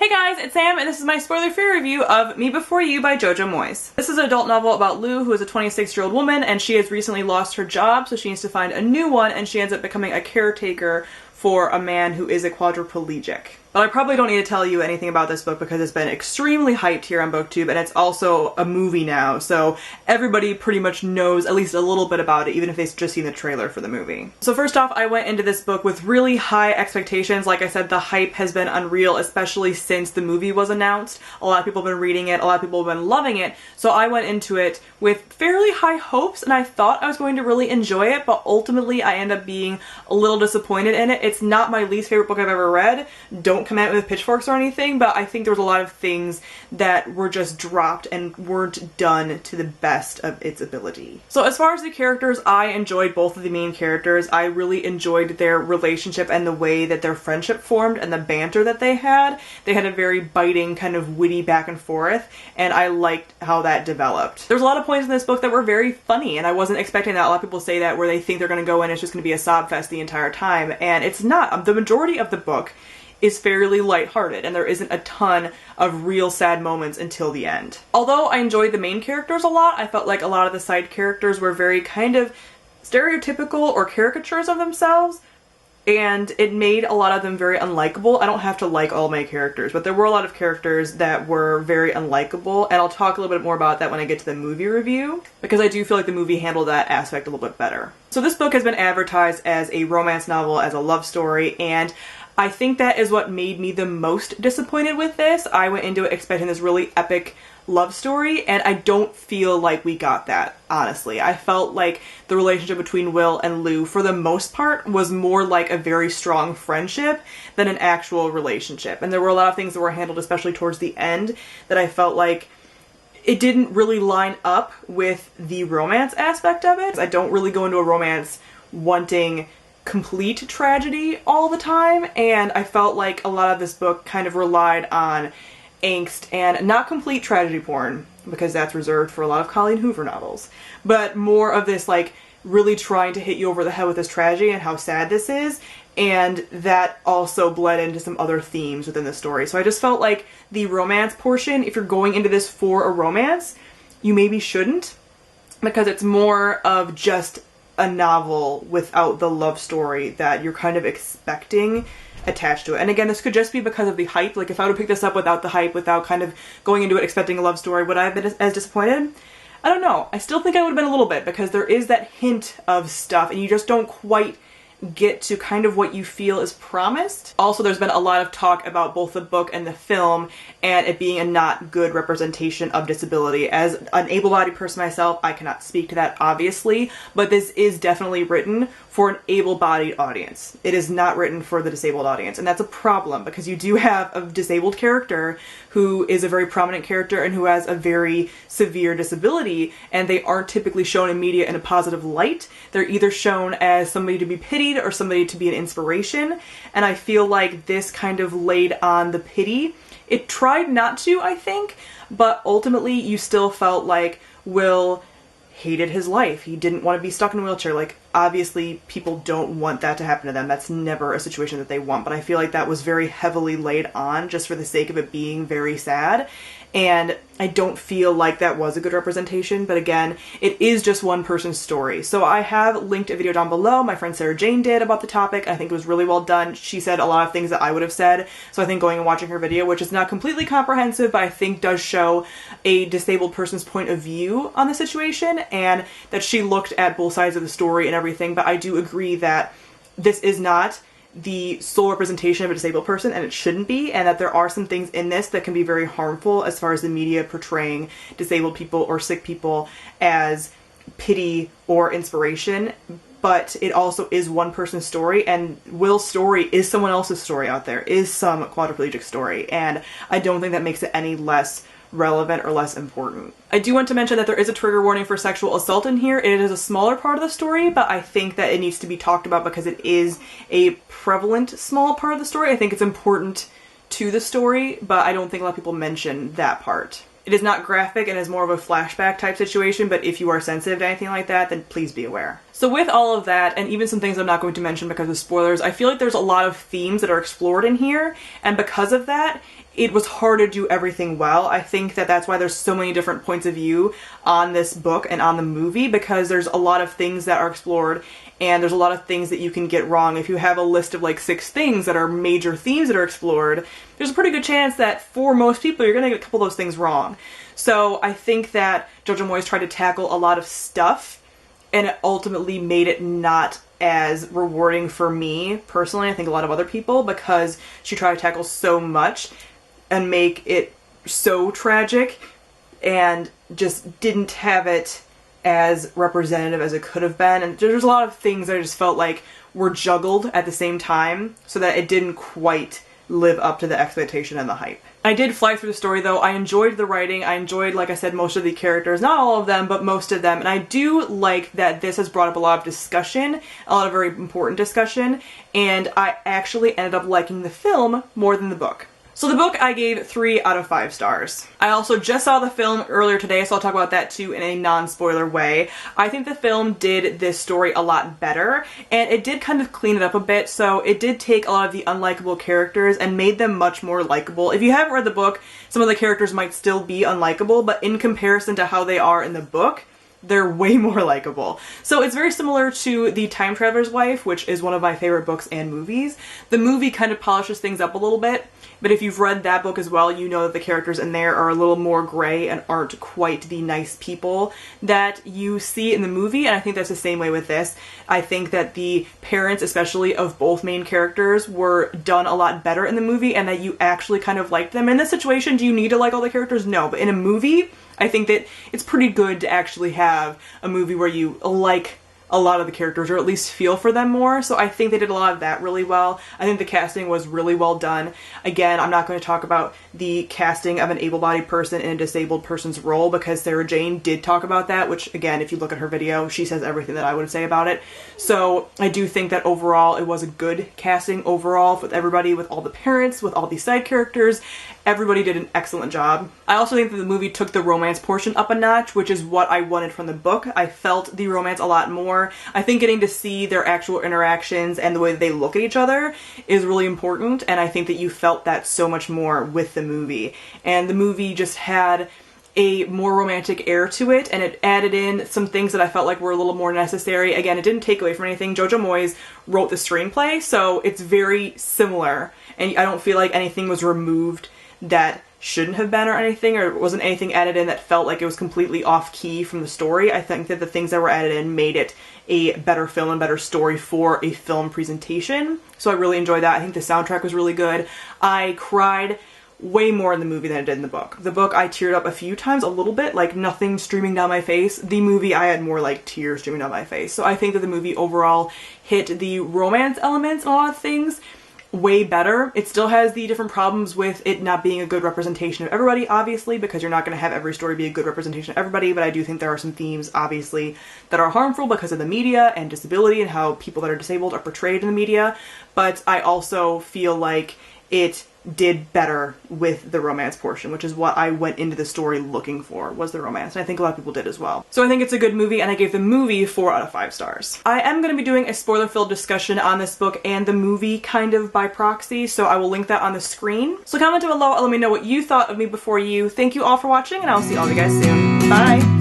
Hey guys, it's Sam, and this is my spoiler-free review of Me Before You by Jojo Moyes. This is an adult novel about Lou, who is a 26-year-old woman, and she has recently lost her job, so she needs to find a new one, and she ends up becoming a caretaker for a man who is a quadriplegic. But I probably don't need to tell you anything about this book because it's been extremely hyped here on BookTube, and it's also a movie now, so everybody pretty much knows at least a little bit about it, even if they've just seen the trailer for the movie. So first off, I went into this book with really high expectations. Like I said, the hype has been unreal, especially since the movie was announced. A lot of people have been reading it, a lot of people have been loving it, so I went into it with fairly high hopes, and I thought I was going to really enjoy it, but ultimately I end up being a little disappointed in it. It's not my least favorite book I've ever read. Don't come at me with pitchforks or anything, but I think there was a lot of things that were just dropped and weren't done to the best of its ability. So as far as the characters, I enjoyed both of the main characters. I really enjoyed their relationship and the way that their friendship formed and the banter that they had. They had a very biting, kind of witty back and forth, and I liked how that developed. There's a lot of points in this book that were very funny, and I wasn't expecting that. A lot of people say that, where they think they're going to go in, it's just going to be a sob fest the entire time, and it's not. The majority of the book is fairly lighthearted, and there isn't a ton of real sad moments until the end. Although I enjoyed the main characters a lot, I felt like a lot of the side characters were very kind of stereotypical or caricatures of themselves, and it made a lot of them very unlikable. I don't have to like all my characters, but there were a lot of characters that were very unlikable, and I'll talk a little bit more about that when I get to the movie review, because I do feel like the movie handled that aspect a little bit better. So this book has been advertised as a romance novel, as a love story, and I think that is what made me the most disappointed with this. I went into it expecting this really epic love story, and I don't feel like we got that, honestly. I felt like the relationship between Will and Lou, for the most part, was more like a very strong friendship than an actual relationship. And there were a lot of things that were handled, especially towards the end, that I felt like it didn't really line up with the romance aspect of it. I don't really go into a romance wanting complete tragedy all the time, and I felt like a lot of this book kind of relied on angst and not complete tragedy porn, because that's reserved for a lot of Colleen Hoover novels, but more of this like really trying to hit you over the head with this tragedy and how sad this is, and that also bled into some other themes within the story. So I just felt like the romance portion, if you're going into this for a romance, you maybe shouldn't, because it's more of just a novel without the love story that you're kind of expecting attached to it. And again, this could just be because of the hype. Like, if I would have picked this up without the hype, without kind of going into it expecting a love story, would I have been as disappointed? I don't know. I still think I would have been a little bit, because there is that hint of stuff and you just don't quite get to kind of what you feel is promised. Also, there's been a lot of talk about both the book and the film and it being a not good representation of disability. As an able-bodied person myself, I cannot speak to that, obviously, but this is definitely written for an able-bodied audience. It is not written for the disabled audience, and that's a problem, because you do have a disabled character who is a very prominent character and who has a very severe disability, and they aren't typically shown in media in a positive light. They're either shown as somebody to be pitied or somebody to be an inspiration, and I feel like this kind of laid on the pity. It tried not to, I think, but ultimately you still felt like Will hated his life. He didn't want to be stuck in a wheelchair. Like, obviously people don't want that to happen to them. That's never a situation that they want, but I feel like that was very heavily laid on just for the sake of it being very sad, and I don't feel like that was a good representation. But again, it is just one person's story. So I have linked a video down below my friend Sarah Jane did about the topic. I think it was really well done. She said a lot of things that I would have said, so I think going and watching her video, which is not completely comprehensive, but I think does show a disabled person's point of view on the situation, and that she looked at both sides of the story and everything. But I do agree that this is not the sole representation of a disabled person, and it shouldn't be, and that there are some things in this that can be very harmful as far as the media portraying disabled people or sick people as pity or inspiration. But it also is one person's story, and Will's story is someone else's story out there, is some quadriplegic story, and I don't think that makes it any less relevant or less important. I do want to mention that there is a trigger warning for sexual assault in here. It is a smaller part of the story, but I think that it needs to be talked about because it is a prevalent small part of the story. I think it's important to the story, but I don't think a lot of people mention that part. It is not graphic and is more of a flashback type situation, but if you are sensitive to anything like that, then please be aware. So with all of that, and even some things I'm not going to mention because of spoilers, I feel like there's a lot of themes that are explored in here, and because of that, it was hard to do everything well. I think that that's why there's so many different points of view on this book and on the movie, because there's a lot of things that are explored, and there's a lot of things that you can get wrong. If you have a list of like 6 things that are major themes that are explored, there's a pretty good chance that for most people you're gonna get a couple of those things wrong. So I think that Jojo Moyes tried to tackle a lot of stuff, and it ultimately made it not as rewarding for me personally, I think a lot of other people, because she tried to tackle so much and make it so tragic and just didn't have it as representative as it could have been. And there's a lot of things that I just felt like were juggled at the same time so that it didn't quite live up to the expectation and the hype. I did fly through the story though. I enjoyed the writing. I enjoyed, like I said, most of the characters. Not all of them, but most of them. And I do like that this has brought up a lot of discussion, a lot of very important discussion, and I actually ended up liking the film more than the book. So the book I gave 3 out of 5 stars. I also just saw the film earlier today, so I'll talk about that too in a non-spoiler way. I think the film did this story a lot better, and it did kind of clean it up a bit, so it did take a lot of the unlikable characters and made them much more likable. If you haven't read the book, some of the characters might still be unlikable, but in comparison to how they are in the book, they're way more likable. So it's very similar to The Time Traveler's Wife, which is one of my favorite books and movies. The movie kind of polishes things up a little bit, but if you've read that book as well, you know that the characters in there are a little more gray and aren't quite the nice people that you see in the movie, and I think that's the same way with this. I think that the parents, especially of both main characters, were done a lot better in the movie, and that you actually kind of liked them. In this situation, do you need to like all the characters? No, but in a movie, I think that it's pretty good to actually have a movie where you like a lot of the characters, or at least feel for them more. So I think they did a lot of that really well. I think the casting was really well done. Again, I'm not going to talk about the casting of an able-bodied person in a disabled person's role, because Sarah Jane did talk about that, which again, if you look at her video, she says everything that I would say about it. So I do think that overall it was a good casting overall with everybody, with all the parents, with all the side characters. Everybody did an excellent job. I also think that the movie took the romance portion up a notch, which is what I wanted from the book. I felt the romance a lot more. I think getting to see their actual interactions and the way that they look at each other is really important, and I think that you felt that so much more with the movie. And the movie just had a more romantic air to it, and it added in some things that I felt like were a little more necessary. Again, it didn't take away from anything. Jojo Moyes wrote the screenplay, so it's very similar, and I don't feel like anything was removed that shouldn't have been or anything, or wasn't anything added in that felt like it was completely off key from the story. I think that the things that were added in made it a better film and better story for a film presentation. So I really enjoyed that. I think the soundtrack was really good. I cried way more in the movie than I did in the book. The book I teared up a few times, a little bit, like nothing streaming down my face. The movie I had more like tears streaming down my face. So I think that the movie overall hit the romance elements and a lot of things way better. It still has the different problems with it not being a good representation of everybody, obviously, because you're not going to have every story be a good representation of everybody, but I do think there are some themes, obviously, that are harmful because of the media and disability and how people that are disabled are portrayed in the media, but I also feel like it did better with the romance portion, which is what I went into the story looking for, was the romance, and I think a lot of people did as well. So I think it's a good movie, and I gave the movie 4 out of 5 stars. I am going to be doing a spoiler-filled discussion on this book and the movie kind of by proxy, so I will link that on the screen. So comment down below and let me know what you thought of Me Before You. Thank you all for watching, and I'll see all of you guys soon. Bye!